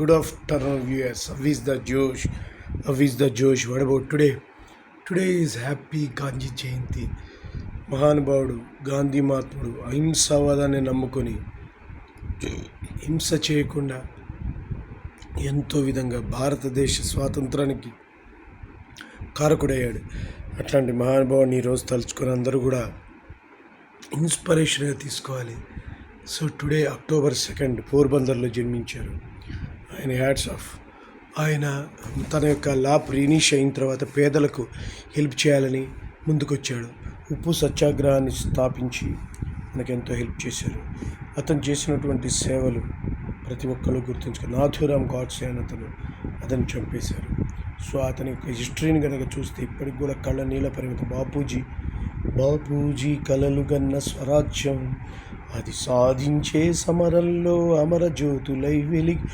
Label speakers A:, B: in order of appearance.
A: Good afternoon, viewers. How is the Josh? How is the Josh? What about today? Today is happy Gandhi Jayanti. మహానుభావుడు గాంధీ మహాత్ముడు అహింసావాదాన్ని నమ్ముకొని హింస చేయకుండా ఎంతో విధంగా భారతదేశ స్వాతంత్రానికి కారకుడయ్యాడు. అట్లాంటి మహానుభావుని ఈరోజు తలుచుకొని అందరూ కూడా ఇన్స్పిరేషన్గా తీసుకోవాలి. సో టుడే అక్టోబర్ 2 పోర్బందర్లో జన్మించారు. ఆయన హ్యాట్స్ ఆఫ్. ఆయన తన యొక్క లాప్ రినీష్ అయిన తర్వాత పేదలకు హెల్ప్ చేయాలని ముందుకొచ్చాడు. ఉప్పు సత్యాగ్రహాన్ని స్థాపించి మనకెంతో హెల్ప్ చేశారు. అతను చేసినటువంటి సేవలు ప్రతి ఒక్కరు గుర్తుంచుకొని నాథూరామ్ గాడ్సే అని అతను చంపేశారు. సో అతని యొక్క హిస్టరీని కనుక చూస్తే ఇప్పటికి కూడా కళ్ళ నీళ్ళ పరిమితం. బాపూజీ కలలు గన్న స్వరాజ్యం అది సాధించే సమరంలో అమర జ్యోతులై వెలిగి